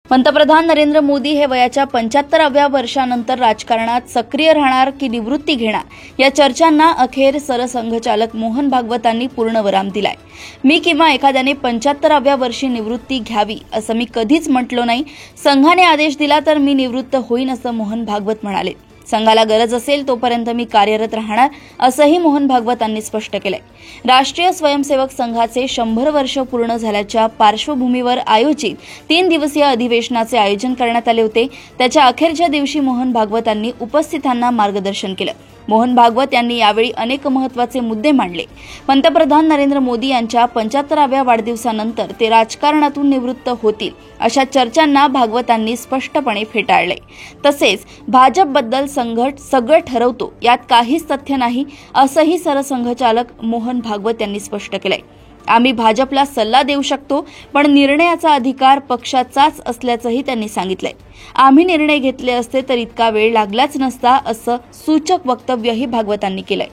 पंतप्रधान नरेंद्र मोदी हे वयाच्या 75व्या वर्षानंतर राजकारणात सक्रिय राहणार की निवृत्ती घेणार या चर्चांना अखेर सरसंघचालक मोहन भागवतांनी पूर्णविराम दिलाय। मी किंवा एखाद्याने 75व्या वर्षी निवृत्ती घ्यावी असं मी कधीच म्हटलो नाही। संघाने आदेश दिला तर मी निवृत्त होईन असं मोहन भागवत म्हणाले। संघाला गरज असेल तोपर्यंत मी कार्यरत राहणार असंही मोहन भागवतांनी स्पष्ट केलंय। राष्ट्रीय स्वयंसेवक संघाचे 100 वर्ष पूर्ण झाल्याच्या पार्श्वभूमीवर आयोजित 3 दिवसीय अधिवेशनाचे आयोजन करण्यात आले होते। त्याच्या अखेरच्या दिवशी मोहन भागवतांनी उपस्थितांना मार्गदर्शन केलं। मोहन भागवत यांनी यावेळी अनेक महत्त्वाचे मुद्दे मांडले। पंतप्रधान नरेंद्र मोदी यांच्या 75व्या वाढदिवसानंतर ते राजकारणातून निवृत्त होतील अशा चर्चांना भागवतांनी स्पष्टपणे फेटाळले। तसेच भाजपबद्दल संघ सगळं ठरवतो यात काहीच तथ्य नाही असंही सरसंघचालक मोहन भागवत यांनी स्पष्ट केलंय। आम्ही भाजपला सल्ला देऊ शकतो पण निर्णयाचा अधिकार पक्षाचाच असल्याचंही त्यांनी सांगितलंय। आम्ही निर्णय घेतले असते तर इतका वेळ लागलाच नसता असं सूचक वक्तव्यही भागवतांनी केलंय।